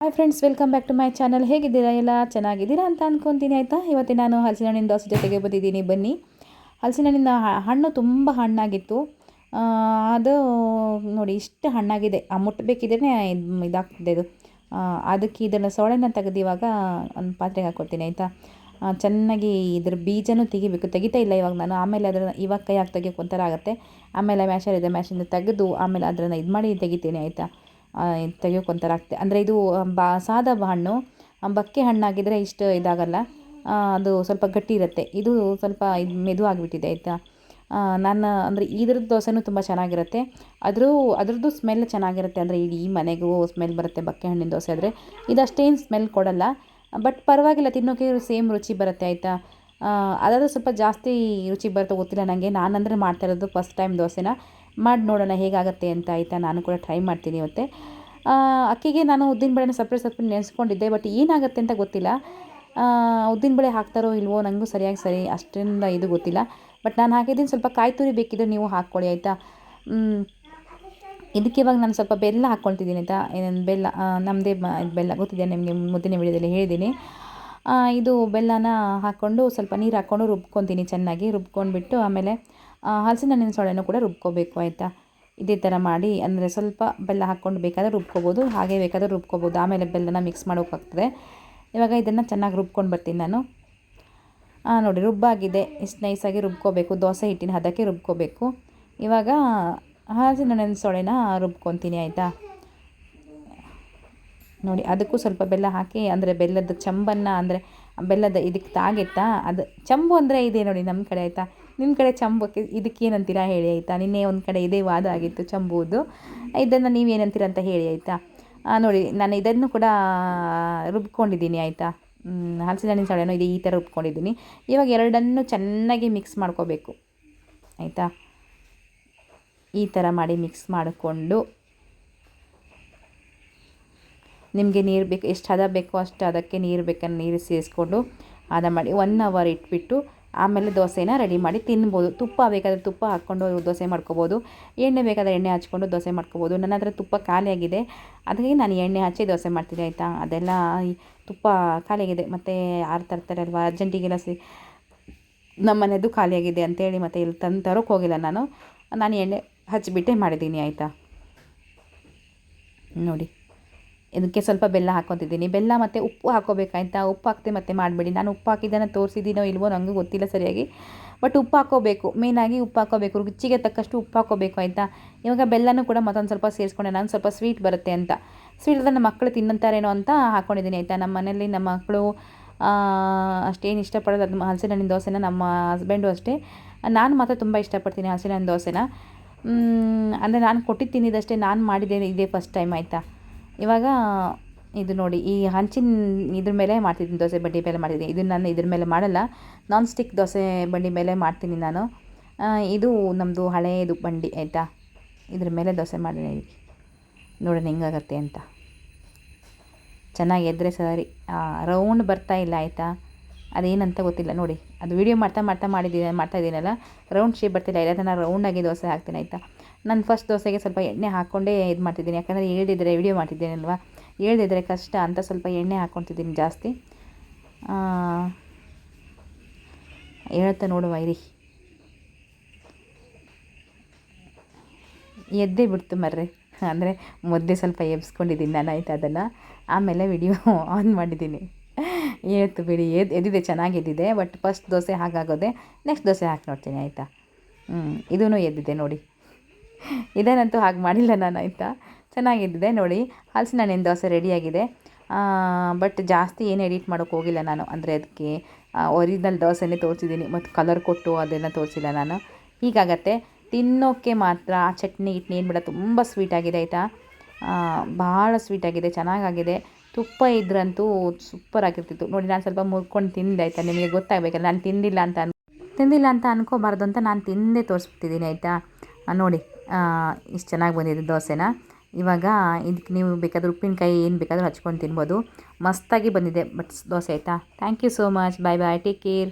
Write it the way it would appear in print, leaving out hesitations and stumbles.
Hi friends, welcome back to my channel. ಹೇಗಿದ್ದೀರಾ? ಎಲ್ಲ ಚೆನ್ನಾಗಿದ್ದೀರಾ ಅಂತ ಅಂದ್ಕೊತೀನಿ. ಆಯಿತಾ, ಇವತ್ತು ನಾನು ಹಲಸಿನ ಹಣ್ಣಿನ ದೋಸೆ ಜೊತೆಗೆ ಬಂದಿದ್ದೀನಿ. ಬನ್ನಿ. ಹಲಸಿನ ಹಣ್ಣಿನ ಹಣ್ಣು ತುಂಬ ಹಣ್ಣಾಗಿತ್ತು. ಅದು ನೋಡಿ ಇಷ್ಟು ಹಣ್ಣಾಗಿದೆ. ಮುಟ್ಟಬೇಕಿದ್ರೆ ಇದಾಗ್ತಿದೆ ಇದು. ಅದಕ್ಕೆ ಇದನ್ನು ಸೊಳೆನ ತೆಗೆದು ಇವಾಗ ಒಂದು ಪಾತ್ರೆಗೆ ಹಾಕ್ಕೊಡ್ತೀನಿ. ಆಯಿತಾ, ಚೆನ್ನಾಗಿ ಇದ್ರ ಬೀಜನೂ ತೆಗಿಬೇಕು. ತೆಗಿತಾ ಇಲ್ಲ ಇವಾಗ ನಾನು. ಆಮೇಲೆ ಅದನ್ನು ಇವಾಗ ಕೈ ಹಾಕಿ ತೆಗಿಯೋಕೆ ಒಂಥರ ಆಗುತ್ತೆ. ಆಮೇಲೆ ಮ್ಯಾಶರ್ ಇದೆ, ಮ್ಯಾಶಿಂದ ತೆಗೆದು ಆಮೇಲೆ ಅದನ್ನು ಇದು ಮಾಡಿ ತೆಗಿತೀನಿ. ಆಯಿತಾ, ತೆಗಿಯೋಕೆ ಒಂಥರ ಆಗ್ತದೆ. ಅಂದರೆ ಇದು ಸಾದಾ ಹಣ್ಣು. ಬಕ್ಕೆ ಹಣ್ಣಾಗಿದ್ದರೆ ಇಷ್ಟು ಇದಾಗಲ್ಲ, ಅದು ಸ್ವಲ್ಪ ಗಟ್ಟಿ ಇರುತ್ತೆ. ಇದು ಸ್ವಲ್ಪ ಇದು ಮೆದು ಆಗಿಬಿಟ್ಟಿದೆ. ಆಯಿತಾ, ನಾನು ಅಂದರೆ ಇದ್ರದ್ದು ದೋಸೆನೂ ತುಂಬ ಚೆನ್ನಾಗಿರುತ್ತೆ. ಅದ್ರದ್ದು ಸ್ಮೆಲ್ ಚೆನ್ನಾಗಿರುತ್ತೆ. ಅಂದರೆ ಇಡೀ ಮನೆಗೂ ಸ್ಮೆಲ್ ಬರುತ್ತೆ ಬಕ್ಕೆ ಹಣ್ಣಿನ ದೋಸೆ ಆದರೆ. ಇದಷ್ಟೇನು ಸ್ಮೆಲ್ ಕೊಡಲ್ಲ, ಬಟ್ ಪರವಾಗಿಲ್ಲ, ತಿನ್ನೋಕೆ ಸೇಮ್ ರುಚಿ ಬರುತ್ತೆ. ಆಯಿತಾ, ಅದಾದರೂ ಸ್ವಲ್ಪ ಜಾಸ್ತಿ ರುಚಿ ಬರುತ್ತೆ, ಗೊತ್ತಿಲ್ಲ ನನಗೆ. ನಾನಂದರೆ ಮಾಡ್ತಾ ಇರೋದು ಫಸ್ಟ್ ಟೈಮ್ ದೋಸೆನ ಮಾಡಿ ನೋಡೋಣ ಹೇಗಾಗುತ್ತೆ ಅಂತ. ಆಯಿತಾ, ನಾನು ಕೂಡ ಟ್ರೈ ಮಾಡ್ತೀನಿ ಇವತ್ತೆ. ಅಕ್ಕಿಗೆ ನಾನು ಉದ್ದಿನಬೇಳೆನ ಸಪ್ರೇಟ್ ನೆನೆಸ್ಕೊಂಡಿದ್ದೆ, ಬಟ್ ಏನಾಗುತ್ತೆ ಅಂತ ಗೊತ್ತಿಲ್ಲ. ಉದ್ದಿನಬೇಳೆ ಹಾಕ್ತಾರೋ ಇಲ್ವೋ ನನಗೂ ಸರಿ ಅಷ್ಟರಿಂದ ಇದು ಗೊತ್ತಿಲ್ಲ. ಬಟ್ ನಾನು ಹಾಕಿದ್ದೀನಿ. ಸ್ವಲ್ಪ ಕಾಯಿ ತುರಿ ಬೇಕಿದ್ರೆ ನೀವು ಹಾಕ್ಕೊಳ್ಳಿ. ಆಯಿತಾ, ಇದಕ್ಕೆ ಇವಾಗ ನಾನು ಸ್ವಲ್ಪ ಬೆಲ್ಲ ಹಾಕ್ಕೊಳ್ತಿದ್ದೀನಿ. ಆಯಿತಾ, ಬೆಲ್ಲ ನಮ್ಮದೇ ಬೆಲ್ಲ ಗೊತ್ತಿದೆ ನಿಮಗೆ, ಮುದ್ದಿನ ವಿಡಿಯೋದಲ್ಲಿ ಹೇಳಿದ್ದೀನಿ. ಇದು ಬೆಲ್ಲನ ಹಾಕ್ಕೊಂಡು ಸ್ವಲ್ಪ ನೀರು ಹಾಕ್ಕೊಂಡು ರುಬ್ಕೊತೀನಿ. ಚೆನ್ನಾಗಿ ರುಬ್ಕೊಂಡ್ಬಿಟ್ಟು ಆಮೇಲೆ ಹಲಸಿನ ಹಣ್ಣಿನ ಸೊಳೆನೂ ಕೂಡ ರುಬ್ಕೋಬೇಕು. ಆಯಿತಾ, ಇದೇ ಥರ ಮಾಡಿ, ಅಂದರೆ ಸ್ವಲ್ಪ ಬೆಲ್ಲ ಹಾಕ್ಕೊಂಡು ಬೇಕಾದರೆ ರುಬ್ಕೋಬೋದು, ಹಾಗೆ ಬೇಕಾದರೆ ರುಬ್ಕೋಬೋದು. ಆಮೇಲೆ ಬೆಲ್ಲನ ಮಿಕ್ಸ್ ಮಾಡೋಕ್ಕಾಗ್ತದೆ. ಇವಾಗ ಇದನ್ನು ಚೆನ್ನಾಗಿ ರುಬ್ಕೊಂಡು ಬರ್ತೀನಿ ನಾನು. ನೋಡಿ, ರುಬ್ಬಾಗಿದೆ. ಇಷ್ಟು ನೈಸಾಗಿ ರುಬ್ಕೋಬೇಕು. ದೋಸೆ ಹಿಟ್ಟಿನ ಹದಕ್ಕೆ ರುಬ್ಕೋಬೇಕು. ಇವಾಗ ಹಲಸಿನ ಹಣ್ಣಿನ ಸೊಳೆನ ರುಬ್ಕೊತೀನಿ. ಆಯಿತಾ, ನೋಡಿ ಅದಕ್ಕೂ ಸ್ವಲ್ಪ ಬೆಲ್ಲ ಹಾಕಿ, ಅಂದರೆ ಬೆಲ್ಲದ ಚಂಬನ್ನು, ಅಂದರೆ ಬೆಲ್ಲದ ಇದಕ್ಕೆ ತಾಗೆತ್ತಾ, ಅದು ಚಂಬು ಅಂದರೆ ಇದೆ ನೋಡಿ ನಮ್ಮ ಕಡೆ. ಆಯಿತಾ, ನಿಮ್ಮ ಕಡೆ ಚಂಬಕ್ಕೆ ಇದಕ್ಕೇನಂತೀರ ಹೇಳಿ. ಆಯಿತಾ, ನಿನ್ನೆ ಒಂದು ಕಡೆ ಇದೇ ವಾದ ಆಗಿತ್ತು ಚಂಬುವುದು. ಇದನ್ನು ನೀವೇನಂತೀರ ಅಂತ ಹೇಳಿ. ಆಯಿತಾ, ನೋಡಿ ನಾನು ಇದನ್ನು ಕೂಡ ರುಬ್ಕೊಂಡಿದ್ದೀನಿ. ಆಯಿತಾ, ಹಲಸಿನ ಹಣ್ಣಿನ ಸೊಳೆನೂ ಈ ಥರ ರುಬ್ಕೊಂಡಿದ್ದೀನಿ. ಇವಾಗ ಎರಡನ್ನೂ ಚೆನ್ನಾಗಿ ಮಿಕ್ಸ್ ಮಾಡ್ಕೋಬೇಕು. ಆಯಿತಾ, ಈ ಥರ ಮಾಡಿ ಮಿಕ್ಸ್ ಮಾಡಿಕೊಂಡು, ನಿಮಗೆ ನೀರು ಬೇಕು, ಎಷ್ಟು ಹದ ಬೇಕೋ ಅಷ್ಟು ಅದಕ್ಕೆ ನೀರು ಬೇಕಂದ್ರೆ ನೀರು ಸೇರಿಸ್ಕೊಂಡು ಹದ ಮಾಡಿ 1 ಅವರ್ ಇಟ್ಬಿಟ್ಟು ಆಮೇಲೆ ದೋಸೆನ ರೆಡಿ ಮಾಡಿ ತಿನ್ಬೋದು. ತುಪ್ಪ ಬೇಕಾದರೆ ತುಪ್ಪ ಹಾಕ್ಕೊಂಡು ದೋಸೆ ಮಾಡ್ಕೋಬೋದು, ಎಣ್ಣೆ ಬೇಕಾದರೆ ಎಣ್ಣೆ ಹಚ್ಕೊಂಡು ದೋಸೆ ಮಾಡ್ಕೋಬೋದು. ನನ್ನ ಹತ್ರ ತುಪ್ಪ ಖಾಲಿಯಾಗಿದೆ, ಅದಕ್ಕೆ ನಾನು ಎಣ್ಣೆ ಹಚ್ಚಿ ದೋಸೆ ಮಾಡ್ತೀನಿ. ಆಯಿತಾ, ಅದೆಲ್ಲ ತುಪ್ಪ ಖಾಲಿಯಾಗಿದೆ, ಮತ್ತು ಯಾರು ತರ್ತಾರಲ್ವ ಅರ್ಜೆಂಟಿಗೆಲ್ಲ ನಮ್ಮ ಮನೆಯದು ಖಾಲಿಯಾಗಿದೆ ಅಂತೇಳಿ ಮತ್ತು ಇಲ್ಲಿ ತರೋಕ್ಕೆ ಹೋಗಿಲ್ಲ ನಾನು ಎಣ್ಣೆ ಹಚ್ಚಿಬಿಟ್ಟೆ ಮಾಡಿದ್ದೀನಿ. ಆಯಿತಾ, ನೋಡಿ ಇದಕ್ಕೆ ಸ್ವಲ್ಪ ಬೆಲ್ಲ ಹಾಕ್ಕೊತಿದ್ದೀನಿ. ಬೆಲ್ಲ ಮತ್ತು ಉಪ್ಪು ಹಾಕ್ಕೋಬೇಕಾಯ್ತಾ. ಉಪ್ಪು ಹಾಕ್ತೆ ಮತ್ತೆ ಮಾಡಬೇಡಿ. ನಾನು ಉಪ್ಪು ಹಾಕಿದ್ದನ್ನು ತೋರಿಸಿದ್ದೀನೋ ಇಲ್ವೋ ನನಗೂ ಗೊತ್ತಿಲ್ಲ ಸರಿಯಾಗಿ, ಬಟ್ ಉಪ್ಪು ಹಾಕ್ಕೋಬೇಕು. ಮೇಯ್ನಾಗಿ ಉಪ್ಪು ಹಾಕ್ಕೋಬೇಕು, ರುಚಿಗೆ ತಕ್ಕಷ್ಟು ಉಪ್ಪು ಹಾಕ್ಕೋಬೇಕು. ಆಯಿತಾ, ಇವಾಗ ಬೆಲ್ಲನೂ ಕೂಡ ಮತ್ತೊಂದು ಸ್ವಲ್ಪ ಸೇರಿಸ್ಕೊಂಡೆ. ನಾನು ಸ್ವಲ್ಪ ಸ್ವೀಟ್ ಬರುತ್ತೆ ಅಂತ, ಸ್ವೀಟ್ ನಮ್ಮ ಮಕ್ಕಳು ತಿನ್ನಂತಾರೇನೋ ಅಂತ ಹಾಕ್ಕೊಂಡಿದ್ದೀನಿ. ಆಯಿತಾ, ನಮ್ಮ ಮನೇಲಿ ನಮ್ಮ ಮಕ್ಕಳು ಅಷ್ಟೇನು ಇಷ್ಟಪಡೋದು ಅದು ಹಲಸಿನ ಹಣ್ಣಿನ ದೋಸೆನ. ನಮ್ಮ ಹಸ್ಬೆಂಡು ಅಷ್ಟೇ. ನಾನು ಮಾತ್ರ ತುಂಬ ಇಷ್ಟಪಡ್ತೀನಿ ಹಲಸಿನ ಹಣ್ಣಿನ ದೋಸೆನ. ಅಂದರೆ ನಾನು ಕೊಟ್ಟಿದ್ದು ತಿಂದಿದ್ದಷ್ಟೇ, ನಾನು ಮಾಡಿದ್ದೇನೆ ಇದೇ ಫಸ್ಟ್ ಟೈಮ್. ಆಯಿತಾ, ಇವಾಗ ಇದು ನೋಡಿ, ಈ ಹಂಚಿನ ಇದ್ರ ಮೇಲೆ ಮಾಡ್ತಿದ್ದೀನಿ, ದೋಸೆ ಬಂಡಿ ಮೇಲೆ ಮಾಡ್ತಿದ್ದೀನಿ. ಇದು ನಾನು ಇದ್ರ ಮೇಲೆ ಮಾಡಲ್ಲ, ನಾನ್ ಸ್ಟಿಕ್ ದೋಸೆ ಬಂಡಿ ಮೇಲೆ ಮಾಡ್ತೀನಿ ನಾನು. ಇದು ನಮ್ಮದು ಹಳೆಯದು ಬಂಡಿ. ಆಯಿತಾ, ಇದ್ರ ಮೇಲೆ ದೋಸೆ ಮಾಡಿ ನೋಡೋಣ ಹೆಂಗಾಗತ್ತೆ ಅಂತ. ಚೆನ್ನಾಗಿ ಎದ್ದರೆ ಸರಿ, ರೌಂಡ್ ಬರ್ತಾ ಇಲ್ಲ. ಆಯಿತಾ, ಅದೇನಂತ ಗೊತ್ತಿಲ್ಲ. ನೋಡಿ, ಅದು ವೀಡಿಯೋ ಮಾಡ್ತಾ ಇದ್ದೀನಲ್ಲ, ರೌಂಡ್ ಶೇಪ್ ಬರ್ತಿಲ್ಲ. ಅದನ್ನು ರೌಂಡಾಗಿ ದೋಸೆ ಹಾಕ್ತೀನಿ. ಆಯಿತಾ, ನಾನು ಫಸ್ಟ್ ದೋಸೆಗೆ ಸ್ವಲ್ಪ ಎಣ್ಣೆ ಹಾಕ್ಕೊಂಡೇ ಇದು ಮಾಡ್ತಿದ್ದೀನಿ, ಯಾಕಂದರೆ ಹೇಳ್ದಿದ್ರೆ ವೀಡಿಯೋ ಮಾಡ್ತಿದ್ದೀನಲ್ವ, ಹೇಳ್ದಿದ್ರೆ ಕಷ್ಟ ಅಂತ ಸ್ವಲ್ಪ ಎಣ್ಣೆ ಹಾಕ್ಕೊತಿದ್ದೀನಿ ಜಾಸ್ತಿ. ಹೇಳ್ತಾ ನೋಡುವ ಇರಿ. ಎದ್ದೇ ಬಿಡ್ತು ಮರ್ರೆ, ಅಂದರೆ ಮುದ್ದೆ ಸ್ವಲ್ಪ ಎಬ್ಸ್ಕೊಂಡಿದ್ದೀನಿ ನಾನು. ಆಯಿತಾ, ಅದನ್ನು ಆಮೇಲೆ ವಿಡಿಯೋ ಆನ್ ಮಾಡಿದ್ದೀನಿ. ಹೇಳ್ತು ಬಿಡಿ, ಎದ್ದಿದೆ, ಚೆನ್ನಾಗಿ ಎದ್ದಿದೆ. ಬಟ್ ಫಸ್ಟ್ ದೋಸೆ ಹಾಗಾಗೋದೆ, ನೆಕ್ಸ್ಟ್ ದೋಸೆ ಹಾಕಿ ನೋಡ್ತೀನಿ. ಆಯಿತಾ, ಇದೂ ಎದ್ದಿದೆ ನೋಡಿ. ಇದನ್ನಂತೂ ಹಾಗೆ ಮಾಡಿಲ್ಲ ನಾನು. ಆಯಿತಾ, ಚೆನ್ನಾಗಿದ್ದಿದೆ ನೋಡಿ. ಹಲಸಿನ ಹಣ್ಣಿನ ದೋಸೆ ರೆಡಿಯಾಗಿದೆ. ಬಟ್ ಜಾಸ್ತಿ ಏನು ಎಡಿಟ್ ಮಾಡೋಕ್ಕೆ ಹೋಗಿಲ್ಲ ನಾನು, ಅಂದರೆ ಅದಕ್ಕೆ ಒರಿಜಿನಲ್ ದೋಸೆನೇ ತೋರಿಸಿದ್ದೀನಿ, ಮತ್ತು ಕಲರ್ ಕೊಟ್ಟು ಅದೆಲ್ಲ ತೋರಿಸಿಲ್ಲ ನಾನು. ಹೀಗಾಗತ್ತೆ ತಿನ್ನೋಕ್ಕೆ ಮಾತ್ರ. ಆ ಚಟ್ನಿ ಏನು ಬೇಡ, ತುಂಬ ಸ್ವೀಟಾಗಿದೆ. ಆಯಿತಾ, ಭಾಳ ಸ್ವೀಟಾಗಿದೆ, ಚೆನ್ನಾಗಾಗಿದೆ. ತುಪ್ಪ ಇದ್ರಂತೂ ಸೂಪರ್ ಆಗಿರ್ತಿತ್ತು ನೋಡಿ. ನಾನು ಸ್ವಲ್ಪ ಮುರ್ಕೊಂಡು ತಿಂದೆ. ಆಯಿತಾ, ನಿಮಗೆ ಗೊತ್ತಾಗಬೇಕಲ್ಲ, ನಾನು ತಿಂದಿಲ್ಲ ಅಂತ ಅನ್ಕೋಬಾರ್ದು ಅಂತ ನಾನು ತಿಂದೇ ತೋರಿಸ್ಬಿಟ್ಟಿದ್ದೀನಿ. ಆಯಿತಾ, ನೋಡಿ ಇಷ್ಟು ಚೆನ್ನಾಗಿ ಬಂದಿದೆ ದೋಸೆನ. ಇವಾಗ ಇದಕ್ಕೆ ನೀವು ಬೇಕಾದರೂ ಉಪ್ಪಿನಕಾಯಿ ಏನು ಬೇಕಾದರೂ ಹಚ್ಕೊಂಡು ತಿನ್ಬೋದು. ಮಸ್ತಾಗಿ ಬಂದಿದೆ ಬಟ್ ದೋಸೆ. ಆಯಿತಾ, thank you so much. Bye bye, take care.